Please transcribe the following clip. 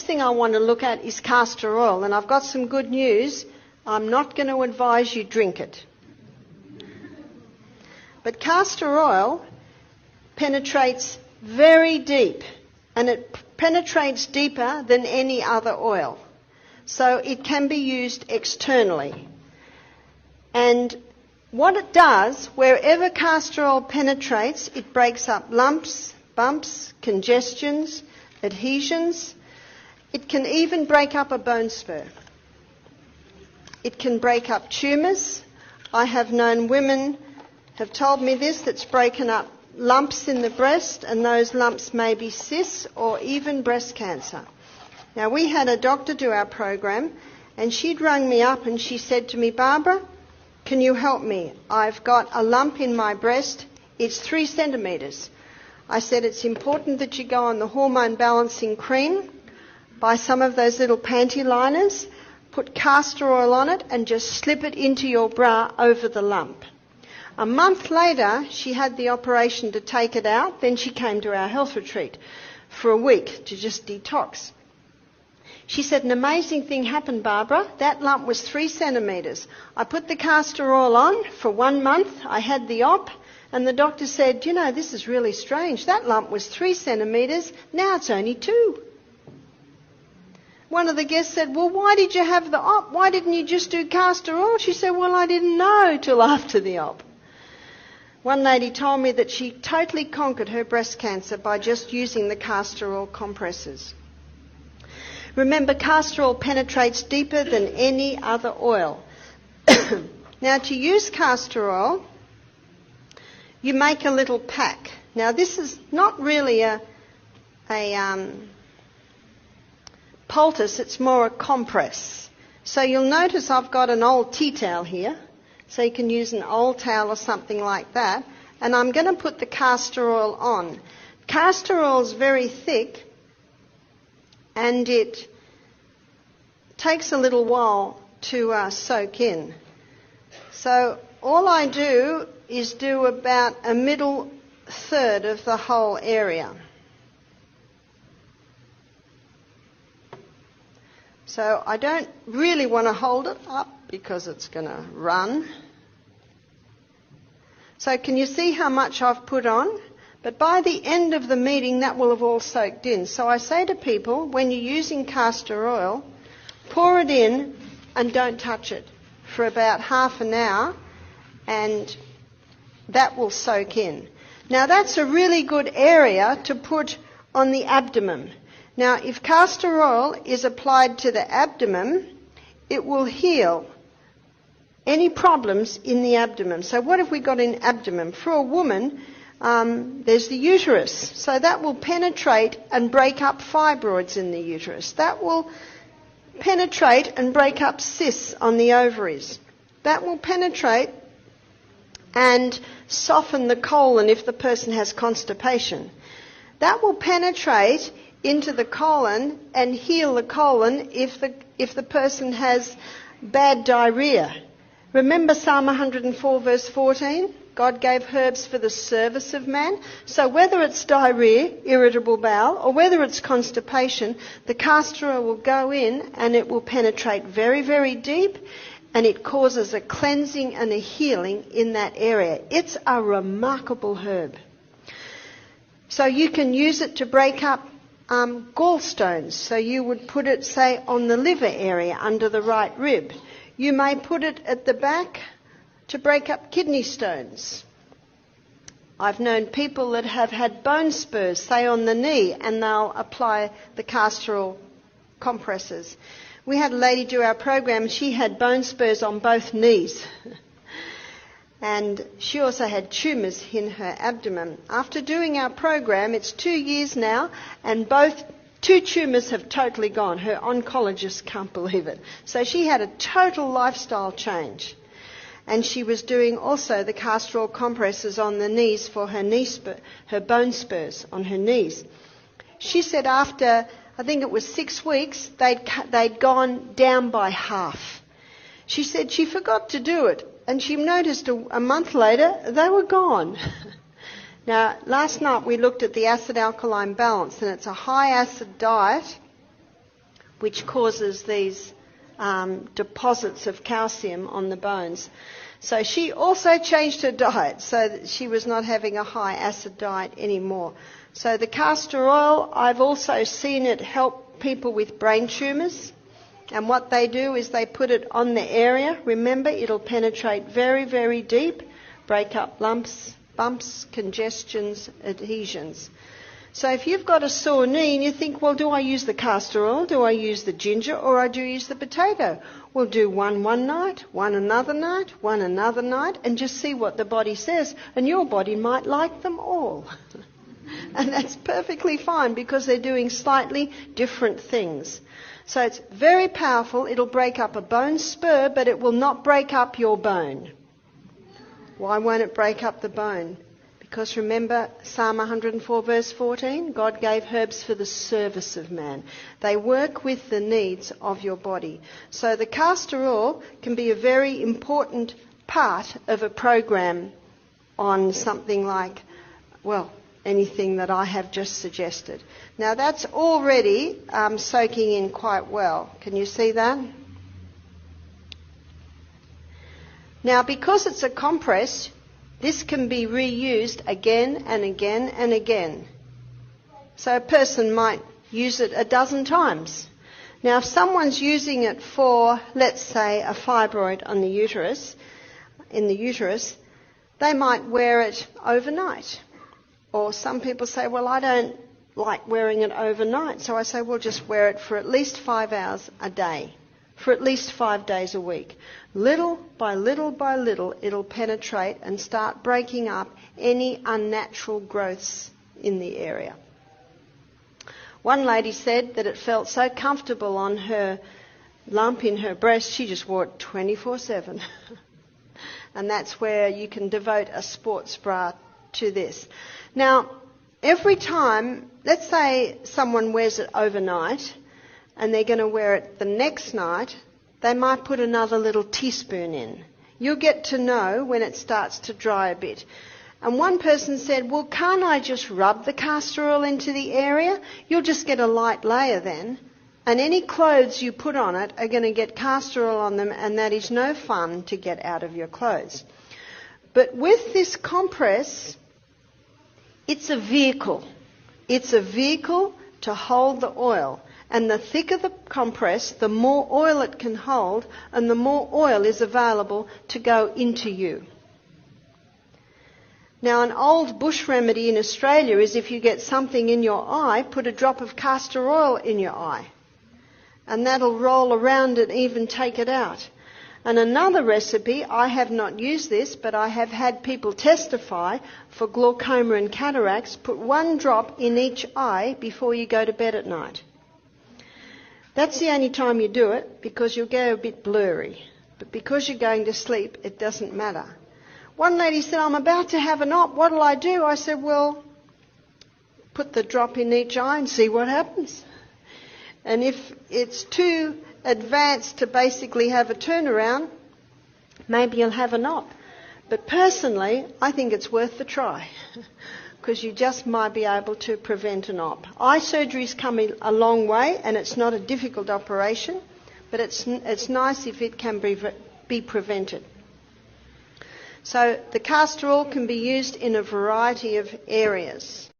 thing I want to look at is castor oil, and I've got some good news. I'm not going to advise you drink it. But castor oil penetrates very deep, and it penetrates deeper than any other oil. So it can be used externally. And what it does, wherever castor oil penetrates, it breaks up lumps, bumps, congestions, adhesions. It can even break up a bone spur. It can break up tumours. I have known women have told me this, that's broken up lumps in the breast, and those lumps may be cysts or even breast cancer. Now, we had a doctor do our program, and she'd rung me up and she said to me, Barbara, can you help me? I've got a lump in my breast. It's 3 centimetres. I said, it's important that you go on the hormone balancing cream, buy some of those little panty liners, put castor oil on it and just slip it into your bra over the lump. A month later, she had the operation to take it out. Then she came to our health retreat for a week to just detox. She said, an amazing thing happened, Barbara. That lump was 3 centimetres. I put the castor oil on for 1 month. I had the op, and the doctor said, you know, this is really strange. That lump was 3 centimetres. Now it's only 2. One of the guests said, well, why did you have the op? Why didn't you just do castor oil? She said, well, I didn't know till after the op. One lady told me that she totally conquered her breast cancer by just using the castor oil compresses. Remember, castor oil penetrates deeper than any other oil. Now, to use castor oil, you make a little pack. Now, this is not really a poultice, it's more a compress. So you'll notice I've got an old tea towel here. So you can use an old towel or something like that. And I'm going to put the castor oil on. Castor oil is very thick, and it takes a little while to soak in. So all I do is do about a middle third of the whole area. So I don't really want to hold it up because it's going to run. So can you see how much I've put on? But by the end of the meeting, that will have all soaked in. So I say to people, when you're using castor oil, pour it in and don't touch it for about half an hour, and that will soak in. Now, that's a really good area to put on the abdomen. Now, if castor oil is applied to the abdomen, it will heal any problems in the abdomen. So what have we got in abdomen? For a woman, there's the uterus. So that will penetrate and break up fibroids in the uterus. That will penetrate and break up cysts on the ovaries. That will penetrate and soften the colon if the person has constipation. That will penetrate into the colon and heal the colon if the person has bad diarrhea. Remember Psalm 104 verse 14? God gave herbs for the service of man. So whether it's diarrhea, irritable bowel, or whether it's constipation, the castor oil will go in and it will penetrate very, very deep, and it causes a cleansing and a healing in that area. It's a remarkable herb. So you can use it to break up gallstones. So you would put it, say, on the liver area under the right rib. You may put it at the back to break up kidney stones. I've known people that have had bone spurs, say on the knee, and they'll apply the castor oil compresses. We had a lady do our program, she had bone spurs on both knees. And she also had tumours in her abdomen. After doing our program, it's 2 years now, and both 2 tumours have totally gone. Her oncologist can't believe it. So she had a total lifestyle change. And she was doing also the castor oil compresses on the knees for her bone spurs on her knees. She said after, I think it was 6 weeks, they'd gone down by half. She said she forgot to do it, and she noticed a month later they were gone. Now, last night we looked at the acid-alkaline balance, and it's a high-acid diet which causes these deposits of calcium on the bones. So she also changed her diet so that she was not having a high acid diet anymore. So the castor oil, I've also seen it help people with brain tumours. And what they do is they put it on the area. Remember, it'll penetrate very, very deep, break up lumps, bumps, congestions, adhesions. So if you've got a sore knee and you think, well, do I use the castor oil, do I use the ginger, or I do use the potato? Well, do one night, one another night, one another night, and just see what the body says. And your body might like them all. And that's perfectly fine because they're doing slightly different things. So it's very powerful. It'll break up a bone spur, but it will not break up your bone. Why won't it break up the bone? Because remember Psalm 104 verse 14, God gave herbs for the service of man. They work with the needs of your body. So the castor oil can be a very important part of a program on something like, well, anything that I have just suggested. Now that's already soaking in quite well. Can you see that? Now because it's a compress, this can be reused again and again and again. So a person might use it a dozen times. Now if someone's using it for, let's say, a fibroid on the uterus, in the uterus, they might wear it overnight. Or some people say, well, I don't like wearing it overnight. So I say, well, just wear it for at least 5 hours a day, for at least 5 days a week. Little by little by little, it'll penetrate and start breaking up any unnatural growths in the area. One lady said that it felt so comfortable on her lump in her breast, she just wore it 24/7. And that's where you can devote a sports bra to this. Now, every time, let's say someone wears it overnight and they're going to wear it the next night, they might put another little teaspoon in. You'll get to know when it starts to dry a bit. And one person said, well, can't I just rub the castor oil into the area? You'll just get a light layer then. And any clothes you put on it are going to get castor oil on them, and that is no fun to get out of your clothes. But with this compress, it's a vehicle. It's a vehicle to hold the oil. And the thicker the compress, the more oil it can hold, and the more oil is available to go into you. Now, an old bush remedy in Australia is if you get something in your eye, put a drop of castor oil in your eye. And that'll roll around and even take it out. And another recipe, I have not used this, but I have had people testify for glaucoma and cataracts, put 1 drop in each eye before you go to bed at night. That's the only time you do it because you'll go a bit blurry. But because you're going to sleep, it doesn't matter. One lady said, I'm about to have an op, what'll I do? I said, well, put the drop in each eye and see what happens. And if it's too advanced to basically have a turnaround, maybe you'll have an op. But personally, I think it's worth the try because you just might be able to prevent an op. Eye surgery's come a long way and it's not a difficult operation, but it's nice if it can be prevented. So the castor oil can be used in a variety of areas.